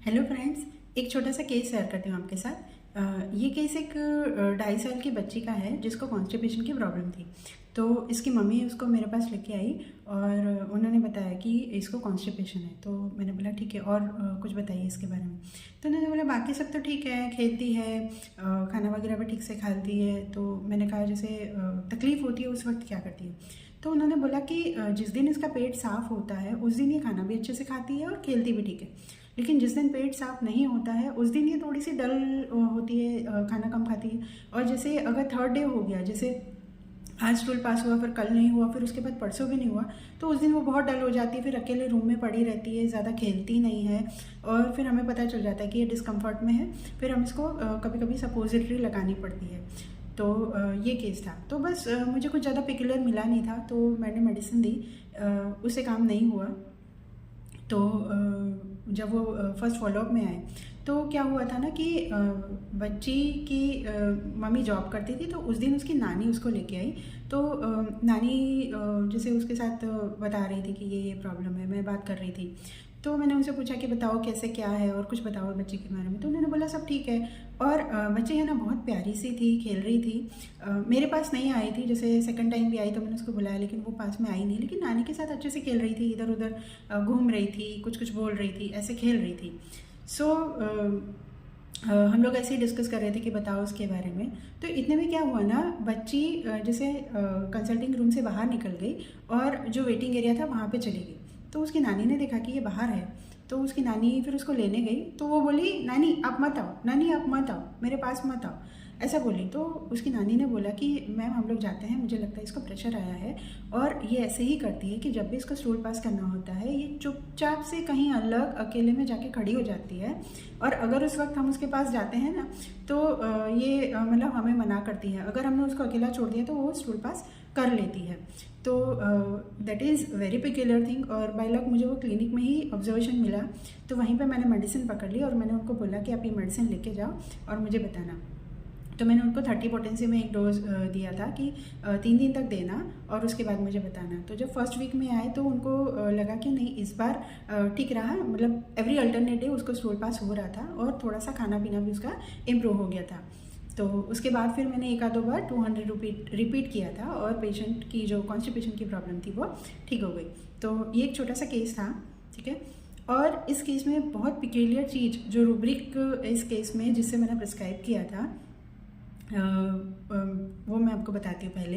Hello friends, एक छोटा सा केस शेयर करती हूँ आपके साथ। ये केस एक 2.5 साल की बच्ची का है जिसको कॉन्स्टिपेशन की प्रॉब्लम थी। तो इसकी मम्मी उसको मेरे पास लेके आई और उन्होंने बताया कि इसको कॉन्स्टिपेशन है। तो मैंने बोला ठीक है, और कुछ बताइए इसके बारे में। तो उन्होंने बोला बाकी सब तो ठीक है, खेलती है, खाना वगैरह भी ठीक से खाती है। तो मैंने कहा जैसे तकलीफ़ होती है उस वक्त क्या करती है। तो उन्होंने बोला कि जिस दिन इसका पेट साफ़ होता है उस दिन ये खाना भी अच्छे से खाती है और खेलती भी ठीक है, लेकिन जिस दिन पेट साफ़ नहीं होता है उस दिन ये थोड़ी सी डल होती है, खाना कम खाती है। और जैसे अगर थर्ड डे हो गया, जैसे आज स्टूल पास हुआ, फिर कल नहीं हुआ, फिर उसके बाद परसों भी नहीं हुआ, तो उस दिन वो बहुत डल हो जाती है, फिर अकेले रूम में पड़ी रहती है, ज़्यादा खेलती नहीं है। और फिर हमें पता चल जाता है कि ये डिस्कम्फर्ट में है। फिर हम इसको कभी कभी सपोजिटरी लगानी पड़ती है। तो ये केस था। तो बस मुझे कुछ ज़्यादा पिकुलर मिला नहीं था, तो मैंने मेडिसिन दी, उससे काम नहीं हुआ। तो जब वो फर्स्ट फॉलोअप में आए तो क्या हुआ था ना कि बच्ची की मम्मी जॉब करती थी, तो उस दिन उसकी नानी उसको लेके आई। तो नानी जैसे उसके साथ बता रही थी कि ये प्रॉब्लम है, मैं बात कर रही थी। तो मैंने उनसे पूछा कि बताओ कैसे क्या है और कुछ बताओ बच्ची के बारे में। तो उन्होंने बोला सब ठीक है। और बच्ची है ना बहुत प्यारी सी थी, खेल रही थी। मेरे पास नहीं आई थी, जैसे सेकंड टाइम भी आई तो मैंने उसको बुलाया, लेकिन वो पास में आई नहीं। लेकिन नानी के साथ अच्छे से खेल रही थी, इधर उधर घूम रही थी, कुछ कुछ बोल रही थी, ऐसे खेल रही थी। सो हम लोग ऐसे ही डिस्कस कर रहे थे कि बताओ उसके बारे में। तो इतने में क्या हुआ ना, बच्ची जैसे कंसल्टिंग रूम से बाहर निकल गई और जो वेटिंग एरिया था वहाँ पे चली गई। तो उसकी नानी ने देखा कि ये बाहर है, तो उसकी नानी फिर उसको लेने गई। तो वो बोली नानी आप मत आओ, नानी आप मत आओ, मेरे पास मत आओ, ऐसा बोली। तो उसकी नानी ने बोला कि मैम हम लोग जाते हैं, मुझे लगता है इसको प्रेशर आया है। और ये ऐसे ही करती है कि जब भी इसको स्टूल पास करना होता है ये चुपचाप से कहीं अलग अकेले में जाके खड़ी हो जाती है। और अगर उस वक्त हम उसके पास जाते हैं ना तो ये मतलब हमें मना करती है। अगर हमने उसको अकेला छोड़ दिया तो वो स्टूल पास कर लेती है। तो that is very peculiar thing. और बाय लक मुझे वो क्लिनिक में ही ऑब्जर्वेशन मिला, तो वहीं पे मैंने मेडिसिन पकड़ ली और मैंने उनको बोला कि आप ये मेडिसिन लेके जाओ और मुझे बताना। तो मैंने उनको 30 पोटेंसी में एक डोज दिया था कि 3 दिन तक देना और उसके बाद मुझे बताना। तो जब फर्स्ट वीक में आए तो उनको लगा कि नहीं इस बार ठीक रहा, मतलब एवरी अल्टरनेट डे उसको स्टूल पास हो रहा था और थोड़ा सा खाना पीना भी उसका इम्प्रूव हो गया था। तो उसके बाद फिर मैंने एक आधो बार 200 रिपीट किया था और पेशेंट की जो कॉन्स्टिपेशन की प्रॉब्लम थी वो ठीक हो गई। तो ये एक छोटा सा केस था, ठीक है। और इस केस में बहुत पिक्यूलियर चीज़ जो रूब्रिक इस केस में जिससे मैंने प्रिस्क्राइब किया था वो मैं आपको बताती हूँ पहले।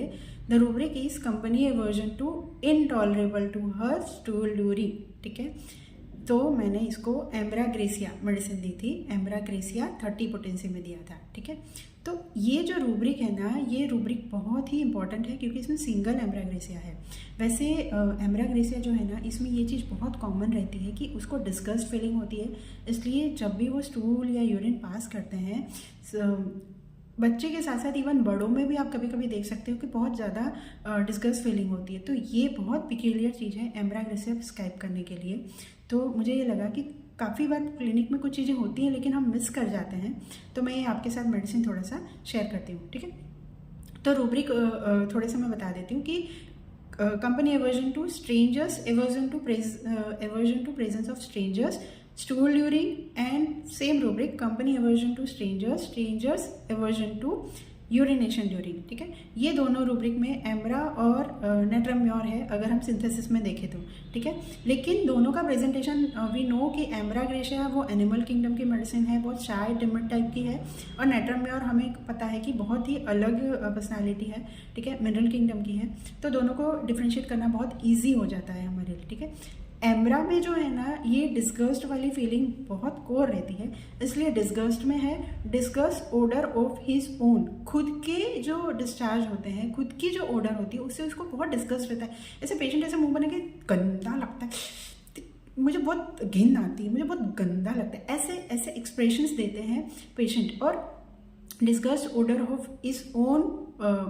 The rubric is company aversion to intolerable to her stool during, ठीक है। तो मैंने इसको एम्ब्राग्रेसिया मेडिसिन दी थी, एम्ब्राग्रेसिया 30 पोटेंसी में दिया था, ठीक है। तो ये जो रूब्रिक है ना, ये रूब्रिक बहुत ही इंपॉर्टेंट है क्योंकि इसमें सिंगल एम्ब्राग्रेसिया है। वैसे एम्ब्राग्रेसिया जो है ना, इसमें ये चीज़ बहुत कॉमन रहती है कि उसको डिस्गस्ट फीलिंग होती है। इसलिए जब भी वो स्टूल या यूरिन पास करते हैं, बच्चे के साथ साथ इवन बड़ों में भी आप कभी कभी देख सकते हो कि बहुत ज़्यादा डिस्गस्ट फीलिंग होती है। तो ये बहुत पिक्यूलियर चीज़ है एम्ब्राग्रेसिया प्रिस्क्राइब करने के लिए। तो मुझे ये लगा कि काफ़ी बार क्लिनिक में कुछ चीज़ें होती हैं लेकिन हम मिस कर जाते हैं, तो मैं ये आपके साथ मेडिसिन थोड़ा सा शेयर करती हूँ, ठीक है। तो रूब्रिक थोड़े से मैं बता देती हूँ कि company aversion to strangers, aversion to presence of strangers, stool urine, and same rubric company aversion to strangers aversion to urination during, ठीक है। ये दोनों रूब्रिक में एम्ब्रा और नेट्रम्योर है अगर हम सिंथेसिस में देखें तो, ठीक है। लेकिन दोनों का प्रेजेंटेशन वी नो कि एम्ब्राग्रेसिया वो एनिमल किंगडम की मेडिसिन है, बहुत शाय टिमिड टाइप की है। और नेट्रम्योर हमें पता है कि बहुत ही अलग पर्सनालिटी है, ठीक है, मिनरल किंगडम की है। तो दोनों को डिफ्रेंशिएट करना बहुत ईजी हो जाता है हमारे लिए, ठीक है। एम्ब्रा में जो है ना, ये डिस्गस्ट वाली फीलिंग बहुत कोर रहती है, इसलिए डिस्गस्ट में है। Disgust odour of his own, खुद के जो डिस्चार्ज होते हैं, खुद की जो ओडर होती है उससे उसको बहुत डिस्गस्ट रहता है। ऐसे पेशेंट ऐसे मुंह बना के गंदा लगता है, मुझे बहुत घिन आती है, मुझे बहुत गंदा लगता है, ऐसे ऐसे एक्सप्रेशंस देते हैं पेशेंट। और disgust odour of his own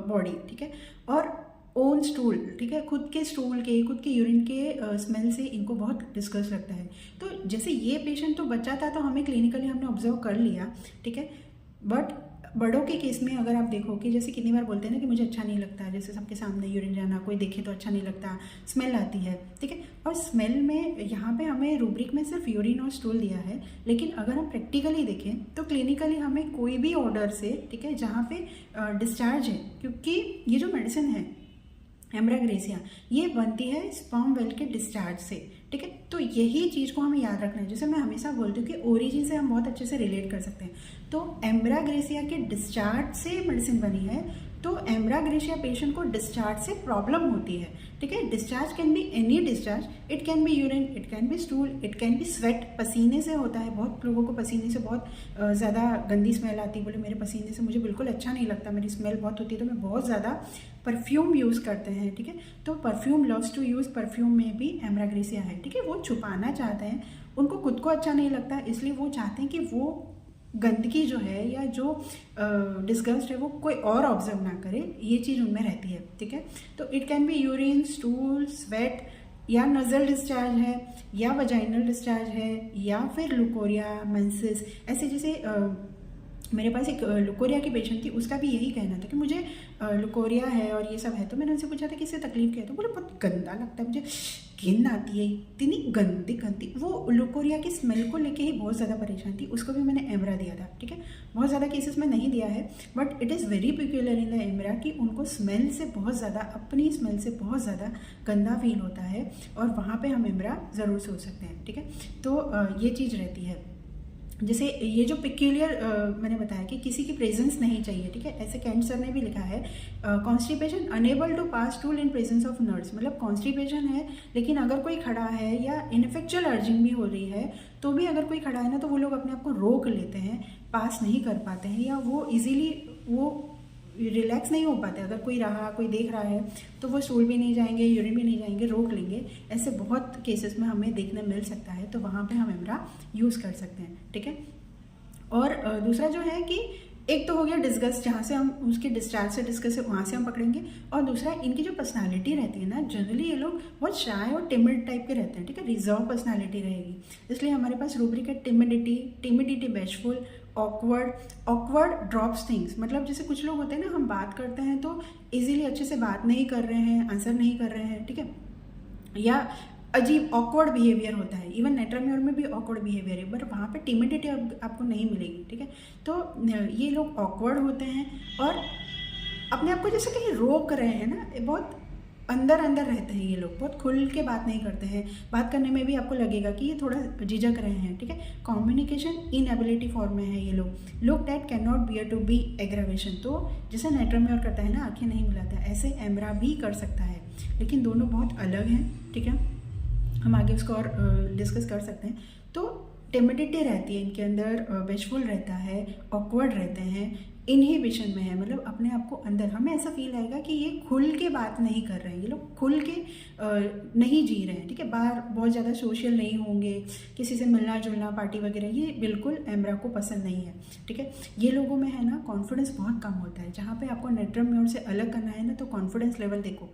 body, ठीक है, और ओन स्टूल, ठीक है, खुद के स्टूल के, खुद के यूरिन के स्मेल से इनको बहुत डिस्गस्ट लगता है। तो जैसे ये पेशेंट तो बच्चा था तो हमें क्लिनिकली हमने ऑब्जर्व कर लिया, ठीक है। बट बड़ों के केस में अगर आप देखो कि जैसे कितनी बार बोलते हैं ना कि मुझे अच्छा नहीं लगता, जैसे सबके सामने यूरिन जाना, कोई देखे तो अच्छा नहीं लगता, स्मेल आती है, ठीक है। और स्मेल में यहाँ पे हमें रूब्रिक में सिर्फ यूरिन और स्टूल दिया है, लेकिन अगर हम प्रैक्टिकली देखें तो क्लिनिकली हमें कोई भी ऑर्डर से, ठीक है, जहाँ पे डिस्चार्ज है, क्योंकि ये जो मेडिसिन है एम्ब्राग्रेसिया ये बनती है स्पर्म वेल के डिस्चार्ज से, ठीक है। तो यही चीज़ को हमें याद रखना है। जैसे मैं हमेशा बोलती हूँ कि ओरिजिन से हम बहुत अच्छे से रिलेट कर सकते हैं। तो एम्ब्राग्रेसिया के डिस्चार्ज से मेडिसिन बनी है, तो एम्ब्राग्रेसिया पेशेंट को डिस्चार्ज से प्रॉब्लम होती है, ठीक है। Discharge can be any discharge, it can be urine, it can be stool, it can be sweat, पसीने से होता है। बहुत लोगों को पसीने से बहुत ज़्यादा गंदी स्मेल आती है, बोले मेरे पसीने से मुझे बिल्कुल अच्छा नहीं लगता, मेरी स्मेल बहुत होती है, तो मैं बहुत ज़्यादा परफ्यूम यूज़ करते हैं, ठीक है। तो perfume loves to use, perfume में भी एम्ब्राग्रेसिया है, ठीक है। वो छुपाना चाहते हैं, उनको खुद को अच्छा नहीं लगता, इसलिए वो चाहते हैं कि वो गंदगी जो है या जो डिस्गस्ट है वो कोई और ऑब्जर्व ना करे, ये चीज़ उनमें रहती है, ठीक है। तो it can be urine, stool, sweat, या नज़ल डिस्चार्ज है, या वजाइनल डिस्चार्ज है, या फिर लुकोरिया, मेंसेस, ऐसे। जैसे मेरे पास एक लुकोरिया की पेशेंट थी, उसका भी यही कहना था कि मुझे लुकोरिया है और ये सब है। तो मैंने उनसे पूछा था कि इससे तकलीफ क्या है, तो बोले बहुत गंदा लगता है, मुझे घिन आती है, इतनी गंदी गंदी। वो लुकोरिया की स्मेल को लेके ही बहुत ज़्यादा परेशान थी, उसको भी मैंने एम्ब्रा दिया था, ठीक है। बहुत ज़्यादा केसेस में नहीं दिया है, but it is very peculiar in the ambra कि उनको स्मेल से बहुत ज़्यादा, अपनी स्मेल से बहुत ज़्यादा गंदा फील होता है, और वहाँ पर हम एम्ब्रा ज़रूर सोच सकते हैं, ठीक है। तो ये चीज़ रहती है। जैसे ये जो पिक्यूलियर मैंने बताया कि किसी की प्रेजेंस नहीं चाहिए, ठीक है। ऐसे कैंट सर ने भी लिखा है, constipation unable to pass stool in presence of nurse, मतलब कॉन्स्टिपेशन है लेकिन अगर कोई खड़ा है, या इनफेक्चुअल अर्जिंग भी हो रही है तो भी अगर कोई खड़ा है ना, तो वो लोग अपने आप को रोक लेते हैं, पास नहीं कर पाते हैं, या वो इजीली वो रिलैक्स नहीं हो पाते। अगर कोई रहा, कोई देख रहा है तो वो स्टूल भी नहीं जाएंगे, यूरिन भी नहीं जाएंगे, रोक लेंगे। ऐसे बहुत केसेस में हमें देखने मिल सकता है, तो वहाँ पे हम एम्ब्रा यूज़ कर सकते हैं, ठीक है। और दूसरा जो है कि एक तो हो गया डिस्गस्ट, जहाँ से हम उसके डिस्चार्ज से डिस्कस है वहाँ से हम पकड़ेंगे, और दूसरा इनकी जो पर्सनालिटी रहती है ना, जनरली ये लोग बहुत शाय और टिमिड टाइप के रहते हैं, ठीक है। रिजर्व पर्सनालिटी रहेगी, इसलिए हमारे पास रूब्रिक है timidity, bashful, awkward drops things. मतलब जैसे कुछ लोग होते हैं ना, हम बात करते हैं तो इजीली अच्छे से बात नहीं कर रहे हैं, आंसर नहीं कर रहे हैं, ठीक है, या अजीब ऑकवर्ड बिहेवियर होता है। इवन नेट्राम्योर में भी ऑकवर्ड बिहेवियर है, बट वहाँ पे टिमिडिटी आपको नहीं मिलेगी, ठीक है। तो ये लोग ऑकवर्ड होते हैं और अपने आप को जैसे कहीं रोक रहे हैं ना, बहुत अंदर रहते हैं ये लोग, बहुत खुल के बात नहीं करते हैं। बात करने में भी आपको लगेगा कि ये थोड़ा झिझक रहे हैं, ठीक है। कम्युनिकेशन इनएबिलिटी फॉर्म में है ये लोग। Look that can not bear to be aggravation. तो जैसे नेट्राम्योर करता है ना, आंखें नहीं मिलाता, ऐसे एम्ब्रा भी कर सकता है, लेकिन दोनों बहुत अलग हैं, ठीक है। हम आगे उसको और डिस्कस कर सकते हैं। तो टिमिडिटी रहती है इनके अंदर, बेशफुल रहता है, ऑकवर्ड रहते हैं, इनहिबिशन में है, मतलब अपने आप को अंदर, हमें ऐसा फील आएगा कि ये खुल के बात नहीं कर रहे हैं, ये लोग खुल के नहीं जी रहे हैं, ठीक है। बाहर बहुत ज़्यादा सोशल नहीं होंगे, किसी से मिलना जुलना, पार्टी वगैरह, ये बिल्कुल एम्ब्रा को पसंद नहीं है, ठीक है। ये लोगों में है ना कॉन्फिडेंस बहुत कम होता है। जहाँ पे आपको नेट्राम्योर से अलग करना है ना, तो कॉन्फिडेंस लेवल देखो,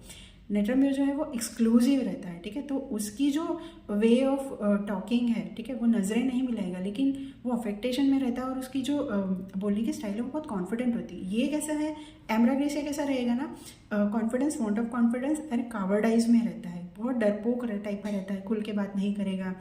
नेट्राम्योर जो है वो एक्सक्लूसिव रहता है, ठीक है। तो उसकी जो वे ऑफ टॉकिंग है, ठीक है, वो नज़रें नहीं मिलाएगा, लेकिन वो अफेक्टेशन में रहता है, और उसकी जो बोलने की स्टाइल है वो बहुत कॉन्फिडेंट होती है। ये कैसा है, एम्ब्राग्रेसिया कैसा रहेगा ना, कॉन्फिडेंस, वांट ऑफ कॉन्फिडेंस और कावर्डाइज में रहता है, बहुत डरपोक टाइप का रहता है, खुल के बात नहीं करेगा।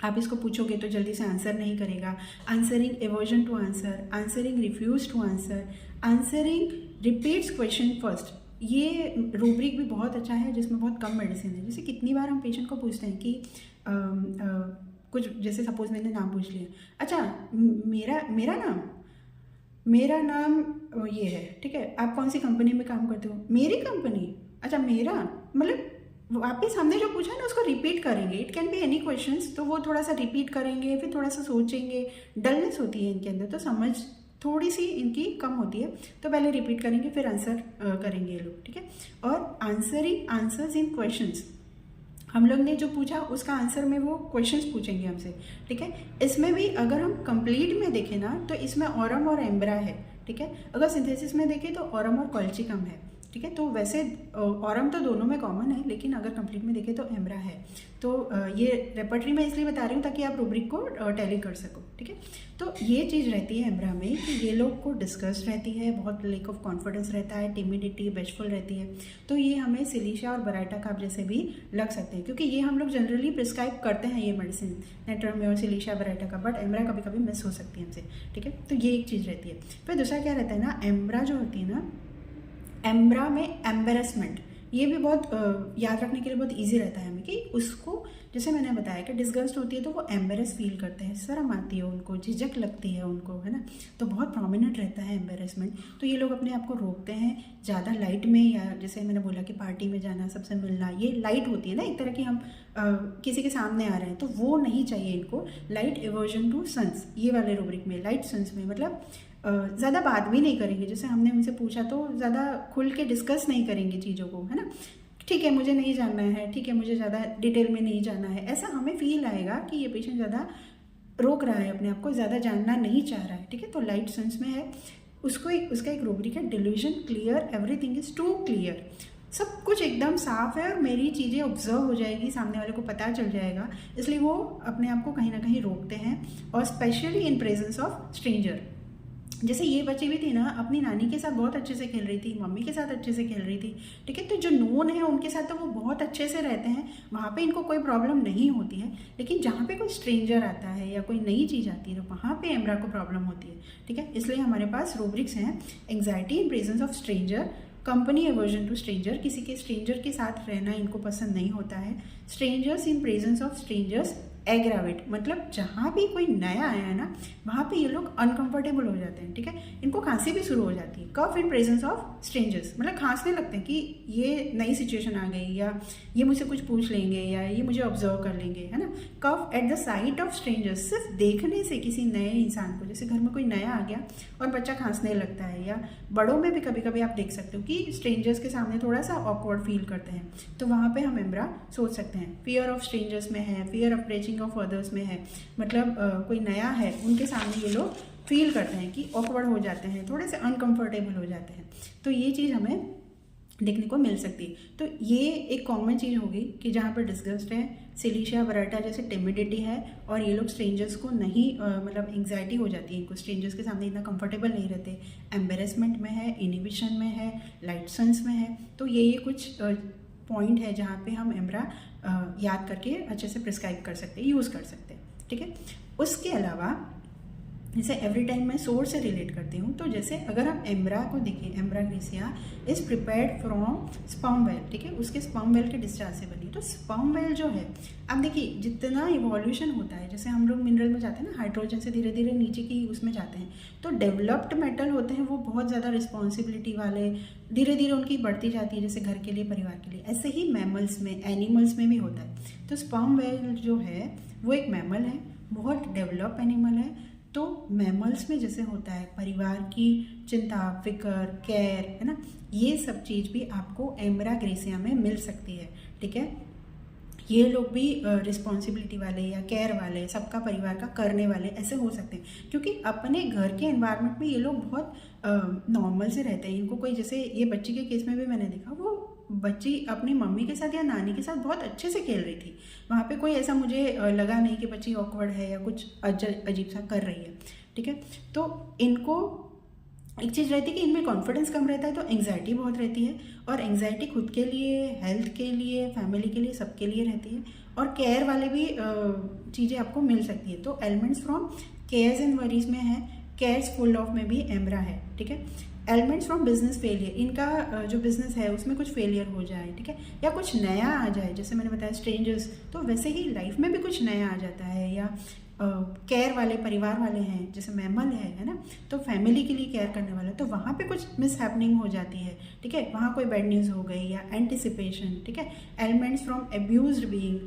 आप इसको पूछोगे तो जल्दी से आंसर नहीं करेगा। Answering aversion to answer, answering refuse to answer, answering repeats question first. ये रूब्रिक भी बहुत अच्छा है जिसमें बहुत कम मेडिसिन है। जैसे कितनी बार हम पेशेंट को पूछते हैं कि कुछ, जैसे सपोज मैंने नाम पूछ लिया, अच्छा मेरा नाम ये है, ठीक है, आप कौन सी कंपनी में काम करते हो, मेरी कंपनी, अच्छा मेरा, मतलब वापिस हमने जो पूछा ना उसको रिपीट करेंगे। It can be any questions, तो वो थोड़ा सा रिपीट करेंगे, फिर थोड़ा सा सोचेंगे, डलनेस होती है इनके अंदर, तो समझ थोड़ी सी इनकी कम होती है, तो पहले रिपीट करेंगे फिर आंसर करेंगे ये लोग, ठीक है। और आंसर्स इन क्वेश्चंस, हम लोग ने जो पूछा उसका आंसर में वो क्वेश्चंस पूछेंगे हमसे, ठीक है। इसमें भी अगर हम कंप्लीट में देखें ना, तो इसमें ऑरम और एम्ब्रा है, ठीक है। अगर सिंथेसिस में देखें तो ऑरम और कॉल्चिकम है, ठीक है। तो वैसे ऑरम तो दोनों में कॉमन है, लेकिन अगर कंप्लीट में देखें तो एम्ब्रा है। तो ये रेपर्टरी में इसलिए बता रही हूँ ताकि आप रूब्रिक को टैली कर सको, ठीक है। तो ये चीज़ रहती है एम्ब्रा में कि ये लोग को डिस्कस रहती है, बहुत लेक ऑफ कॉन्फिडेंस रहता है, टिमिडिटी, बेशफुल रहती है। तो ये हमें सिलीशिया और बराइटा काप जैसे भी लग सकते हैं, क्योंकि ये हम लोग जनरली प्रिस्क्राइब करते हैं ये मेडिसिन, नेटरम और सिलीशिया बराइटा का, बट एम्ब्रा कभी कभी मिस हो सकती है हमसे, ठीक है। तो ये एक चीज़ रहती है। फिर दूसरा क्या रहता है ना, एम्ब्रा जो होती है ना, एम्ब्रा में एम्बेरसमेंट, ये भी बहुत याद रखने के लिए बहुत इजी रहता है हमें कि उसको, जैसे मैंने बताया कि डिस्गस्ट होती है तो वो एम्बेरस फील करते हैं, शर्म आती है उनको, झिझक लगती है उनको, है ना। तो बहुत प्रोमिनेंट रहता है एम्बेरसमेंट। तो ये लोग अपने आप को रोकते हैं ज़्यादा लाइट में, या जैसे मैंने बोला कि पार्टी में जाना, सबसे मिलना, ये लाइट होती है ना एक तरह की, हम किसी के सामने आ रहे हैं तो वो नहीं चाहिए इनको। लाइट एवर्जन टू सन्स, ये वाले रूब्रिक में लाइट सन्स में मतलब ज़्यादा बात भी नहीं करेंगे, जैसे हमने उनसे पूछा तो ज़्यादा खुल के डिस्कस नहीं करेंगे चीज़ों को, है ना। ठीक है मुझे नहीं जानना है, ठीक है मुझे ज़्यादा डिटेल में नहीं जानना है, ऐसा हमें फील आएगा कि ये पेशेंट ज़्यादा रोक रहा है अपने आप को, ज़्यादा जानना नहीं चाह रहा है, ठीक है। तो लाइट सेंस में है। उसका एक रूब्रिक है delusion clear, everything is too clear, सब कुछ एकदम साफ है और मेरी चीज़ें ऑब्जर्व हो जाएगी, सामने वाले को पता चल जाएगा, इसलिए वो अपने आप को कहीं ना कहीं रोकते हैं। और specially in presence of stranger, जैसे ये बच्ची भी थी ना, अपनी नानी के साथ बहुत अच्छे से खेल रही थी, मम्मी के साथ अच्छे से खेल रही थी, ठीक है। तो जो नोन है उनके साथ तो वो बहुत अच्छे से रहते हैं, वहाँ पे इनको कोई प्रॉब्लम नहीं होती है। लेकिन जहाँ पे कोई स्ट्रेंजर आता है या कोई नई चीज़ आती है तो वहाँ पे एम्ब्रा को प्रॉब्लम होती है, ठीक है। इसलिए हमारे पास रूब्रिक्स हैं, anxiety in presence of stranger, company aversion to stranger, किसी के स्ट्रेंजर के साथ रहना इनको पसंद नहीं होता है। Strangers in presence of strangers aggravate, मतलब जहाँ भी कोई नया आया है ना, वहाँ पे ये लोग अनकंफर्टेबल हो जाते हैं, ठीक है। इनको खांसी भी शुरू हो जाती है। कफ इन प्रेजेंस ऑफ स्ट्रेंजर्स, मतलब खांसने लगते हैं कि ये नई सिचुएशन आ गई, या ये मुझसे कुछ पूछ लेंगे, या ये मुझे ऑब्जर्व कर लेंगे, है ना। Cough at the sight of strangers, सिर्फ देखने से किसी नए इंसान को, जैसे घर में कोई नया आ गया और बच्चा खांसने लगता है, या बड़ों में भी कभी कभी आप देख सकते हो कि स्ट्रेंजर्स के सामने थोड़ा सा ऑकवर्ड फील करते हैं, तो वहाँ पे हम एम्ब्रा सोच सकते हैं। फियर ऑफ स्ट्रेंजर्स में है, फियर ऑफ ब्रेचिंग ऑफ अदर्स में है, मतलब कोई नया है उनके सामने ये लोग फील करते हैं कि ऑकवर्ड हो जाते हैं, थोड़े से अनकंफर्टेबल हो जाते हैं। तो ये चीज़ हमें देखने को मिल सकती है। तो ये एक कॉमन चीज़ होगी कि जहाँ पर डिस्गस्ट है, सिलीशिया बराइटा जैसे टिमिडिटी है, और ये लोग स्ट्रेंजर्स को नहीं मतलब एंग्जाइटी हो जाती है इनको, स्ट्रेंजर्स के सामने इतना कंफर्टेबल नहीं रहते, एम्बेरसमेंट में है, इनिबिशन में है, लाइट सेंस में है। तो ये कुछ पॉइंट है जहाँ पे हम एम्ब्रा याद करके अच्छे से प्रिस्क्राइब कर सकते हैं, यूज़ कर सकते हैं, ठीक है। उसके अलावा जैसे एवरी टाइम मैं सोर्स से रिलेट करती हूँ, तो जैसे अगर हम एम्ब्रा को देखें, ambra grisea is prepared from sperm whale, ठीक है, उसके स्पर्म वेल के डिस्चार्ज से बनी। तो स्पर्म वेल जो है, अब देखिए जितना इवोल्यूशन होता है, जैसे हम लोग मिनरल में जाते हैं ना, हाइड्रोजन से धीरे धीरे नीचे की उसमें जाते हैं, तो डेवलप्ड मेटल होते हैं वो बहुत ज़्यादा रिस्पॉन्सिबिलिटी वाले, धीरे धीरे उनकी बढ़ती जाती है, जैसे घर के लिए, परिवार के लिए। ऐसे ही मैमल्स में, एनिमल्स में भी होता है। तो स्पर्म वेल जो है वो एक मैमल है, बहुत डेवलप एनिमल है। तो मैमल्स में जैसे होता है परिवार की चिंता, फिक्र, केयर, है ना, ये सब चीज़ भी आपको एम्ब्रा ग्रेसिया में मिल सकती है, ठीक है। ये लोग भी रिस्पॉन्सिबिलिटी वाले या केयर वाले, सबका परिवार का करने वाले ऐसे हो सकते हैं, क्योंकि अपने घर के एनवायरनमेंट में ये लोग बहुत नॉर्मल से रहते हैं। इनको कोई, जैसे ये बच्ची के केस में भी मैंने देखा, वो बच्ची अपनी मम्मी के साथ या नानी के साथ बहुत अच्छे से खेल रही थी, वहाँ पे कोई ऐसा मुझे लगा नहीं कि बच्ची ऑकवर्ड है या कुछ अजीब सा कर रही है, ठीक है। तो इनको एक चीज़ रहती है कि इनमें कॉन्फिडेंस कम रहता है, तो एंग्जाइटी बहुत रहती है, और एंग्जाइटी खुद के लिए, हेल्थ के लिए, फैमिली के लिए, सबके लिए रहती है। और केयर वाले भी चीज़ें आपको मिल सकती है। तो ailments from cares and worries में है, केयर्स फुल ऑफ में भी एम्ब्रा है, ठीक है। एलिमेंट्स फ्रॉम बिजनेस फेलियर, इनका जो बिजनेस है उसमें कुछ फेलियर हो जाए, ठीक है, या कुछ नया आ जाए, जैसे मैंने बताया स्ट्रेंजर्स, तो वैसे ही लाइफ में भी कुछ नया आ जाता है। या केयर वाले, परिवार वाले हैं, जैसे मैमल है ना, तो फैमिली के लिए केयर करने वाला, तो वहाँ पे कुछ मिस हैपनिंग हो जाती है, ठीक है, वहाँ कोई बैड न्यूज़ हो गई या एंटिसिपेशन, ठीक है। एलिमेंट्स फ्रॉम एब्यूज्ड बीइंग,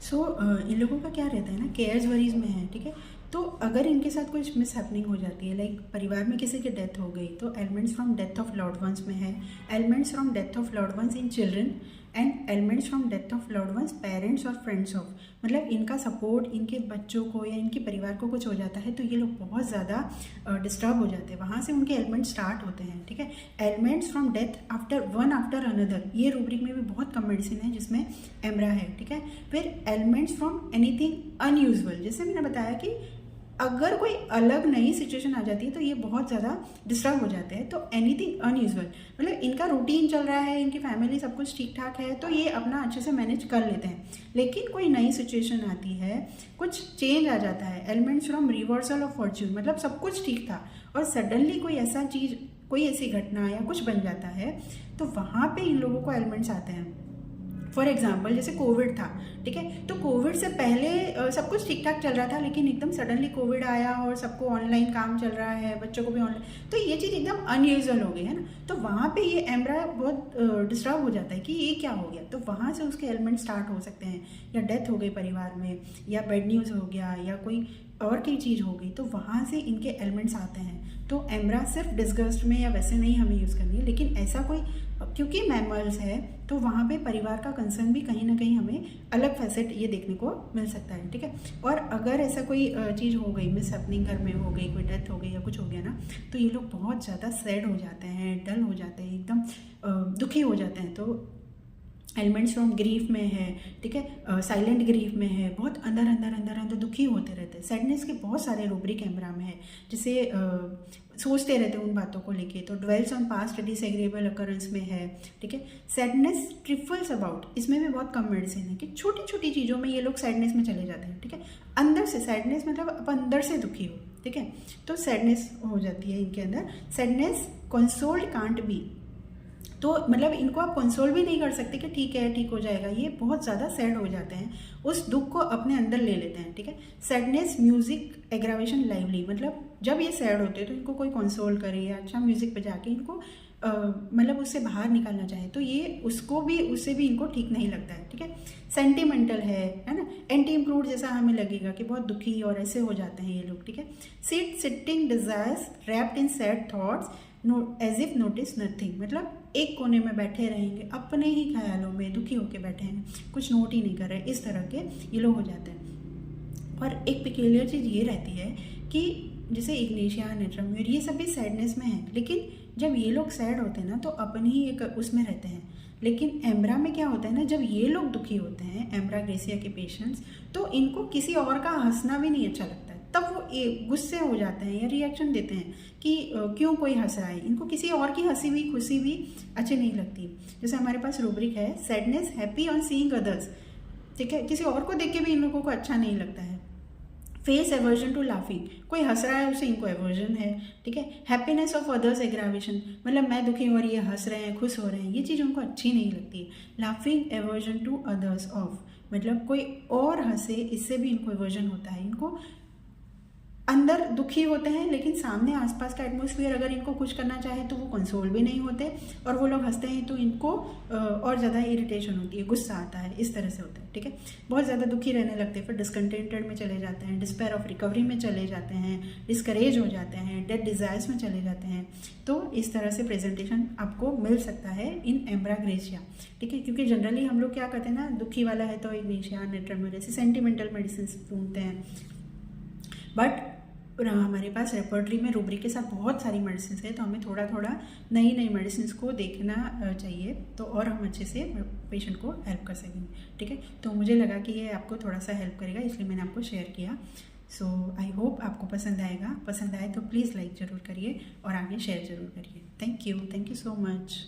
सो इन लोगों का क्या रहता है ना, केयर्स वरीज में है, ठीक है। तो अगर इनके साथ कुछ मिस हैपनिंग हो जाती है, लाइक परिवार में किसी की डेथ हो गई, तो ailments from death of loved ones में है, ailments from death of loved ones in children, and ailments from death of loved ones, parents और फ्रेंड्स ऑफ, मतलब इनका सपोर्ट, इनके बच्चों को या इनके परिवार को कुछ हो जाता है तो ये लोग बहुत ज़्यादा डिस्टर्ब हो जाते हैं, वहाँ से उनके एलिमेंट्स स्टार्ट होते हैं, ठीक है। Ailments from death after another, ये रूब्रिक में भी बहुत कम मेडिसिन है जिसमें एमरा है, ठीक है। फिर एलिमेंट्स फ्रॉम एनीथिंग अनयूजुअल, जैसे मैंने बताया कि अगर कोई अलग नई सिचुएशन आ जाती है तो ये बहुत ज़्यादा डिस्टर्ब हो जाते हैं। तो एनीथिंग अनयूजुअल मतलब इनका रूटीन चल रहा है, इनकी फैमिली सब कुछ ठीक ठाक है तो ये अपना अच्छे से मैनेज कर लेते हैं, लेकिन कोई नई सिचुएशन आती है, कुछ चेंज आ जाता है। Ailments from reversal of Fortune, मतलब सब कुछ ठीक था और सडनली कोई ऐसा चीज़, कोई ऐसी घटना या कुछ बन जाता है तो वहाँ पे इन लोगों को एलिमेंट्स आते हैं। फॉर एग्जाम्पल जैसे कोविड था, ठीक है, तो कोविड से पहले सब कुछ ठीक ठाक चल रहा था, लेकिन एकदम सडनली कोविड आया और सबको ऑनलाइन काम चल रहा है, बच्चों को भी ऑनलाइन, तो ये चीज़ एकदम अनयूजुअल हो गई है ना, तो वहाँ पे ये एमरा बहुत डिस्टर्ब हो जाता है कि ये क्या हो गया। तो वहाँ से उसके एलिमेंट स्टार्ट हो सकते हैं, या डेथ हो गई परिवार में, या बैड न्यूज़ हो गया, या कोई और की चीज़ हो गई, तो वहाँ से इनके एलिमेंट्स आते हैं। तो एमरा सिर्फ डिस्गस्ट में या वैसे नहीं हमें यूज़ करनी है, लेकिन ऐसा कोई, क्योंकि मैमल्स है तो वहाँ पे परिवार का कंसर्न भी कहीं ना कहीं हमें अलग फैसेट ये देखने को मिल सकता है, ठीक है। और अगर ऐसा कोई चीज़ हो गई, मिस हैपनिंग घर में हो गई, कोई डेथ हो गई या कुछ हो गया ना, तो ये लोग बहुत ज़्यादा सैड हो जाते हैं, डल हो जाते हैं, एकदम दुखी हो जाते हैं। तो एलिमेंट्स फ्रॉम ग्रीफ में है, ठीक है, साइलेंट ग्रीफ में है, बहुत अंदर अंदर अंदर अंदर दुखी होते रहते हैं। सैडनेस के बहुत सारे रूब्रिक एमरा में है, जिसे सोचते रहते हैं उन बातों को लेके, तो dwells on past disagreeable occurrence में है, ठीक है। सैडनेस ट्रिफल्स अबाउट, इसमें भी बहुत कम मेडिसिन है कि छोटी छोटी चीज़ों में ये लोग सैडनेस में चले जाते हैं, ठीक है। अंदर से सैडनेस मतलब आप अंदर से दुखी हो, ठीक है, तो सैडनेस हो जाती है इनके अंदर। सैडनेस कंसोल्ड कांट बी, तो मतलब इनको आप कंसोल भी नहीं कर सकते कि ठीक है ठीक हो जाएगा, ये बहुत ज़्यादा सैड हो जाते हैं, उस दुख को अपने अंदर ले लेते हैं, ठीक है। सैडनेस म्यूजिक एग्रावेशन लाइवली, मतलब जब ये सैड होते हैं तो इनको कोई कंसोल करे या अच्छा म्यूजिक बजा के इनको मतलब उससे बाहर निकालना चाहे तो ये उसको भी, उससे भी इनको ठीक नहीं लगता है, ठीक है। सेंटिमेंटल है ना, एंटी इम्प्रूव जैसा हमें लगेगा कि बहुत दुखी और ऐसे हो जाते हैं ये लोग, ठीक है। Sitting desires wrapped in sad thoughts as if notice nothing, मतलब एक कोने में बैठे रहेंगे अपने ही ख्यालों में, दुखी होकर बैठे हैं, कुछ नोट ही नहीं कर रहे, इस तरह के ये लोग हो जाते हैं। और एक पिक्यूलियर चीज़ ये रहती है कि जैसे इग्नेशिया, नेट्रम्यूर, ये सभी सैडनेस में है, लेकिन जब ये लोग सैड होते हैं ना तो अपने ही एक उसमें रहते हैं। लेकिन एमरा में क्या होता है ना, जब ये लोग दुखी होते हैं, एमरा ग्रेसिया के पेशेंट्स, तो इनको किसी और का हंसना भी नहीं अच्छा लगता है, तब वो गुस्से हो जाते हैं या रिएक्शन देते हैं कि क्यों कोई हंस रहा है, इनको किसी और की हंसी भी खुशी भी अच्छी नहीं लगती। जैसे हमारे पास रूब्रिक है sadness happy on seeing others, ठीक है, किसी और को देख के भी इन लोगों को अच्छा नहीं लगता है। फेस एवर्जन टू लाफिंग, कोई हंस रहा है उसे इनको एवर्जन है, ठीक है। हैप्पीनेस ऑफ अदर्स एग्रावेशन, मतलब मैं दुखी हो रही है, हंस रहे हैं, खुश हो रहे हैं, ये चीज़ उनको अच्छी नहीं लगती है। Laughing aversion to others of, मतलब कोई और हंसे, इससे भी इनको एवर्जन होता है। इनको अंदर दुखी होते हैं लेकिन सामने आसपास का एटमॉस्फेयर अगर इनको कुछ करना चाहे तो वो कंसोल भी नहीं होते, और वो लोग हंसते हैं तो इनको और ज़्यादा इरिटेशन होती है, गुस्सा आता है, इस तरह से होता है, ठीक है। बहुत ज़्यादा दुखी रहने लगते हैं, फिर डिसकंटेंटेड में चले जाते हैं, डिस्पेयर ऑफ रिकवरी में चले जाते हैं, डिस्करेज हो जाते हैं, डेड डिज़ायर्स में चले जाते हैं। तो इस तरह से प्रेजेंटेशन आपको मिल सकता है इन एम्ब्रा ग्रेसिया, ठीक है। क्योंकि जनरली हम लोग क्या करते हैं ना, दुखी वाला है तो इग्नेशिया, नेट्रम्यूर जैसे सेंटिमेंटल मेडिसिन ढूंढते हैं, बट हमारे पास रेपर्टरी में रूब्रिक के साथ बहुत सारी मेडिसिन है, तो हमें थोड़ा थोड़ा नई नई मेडिसिन को देखना चाहिए, तो और हम अच्छे से पेशेंट को हेल्प कर सकेंगे, ठीक है। तो मुझे लगा कि ये आपको थोड़ा सा हेल्प करेगा, इसलिए मैंने आपको शेयर किया। सो आई होप आपको पसंद आएगा, पसंद आए तो प्लीज़ लाइक ज़रूर करिए और आगे शेयर ज़रूर करिए। Thank you so much.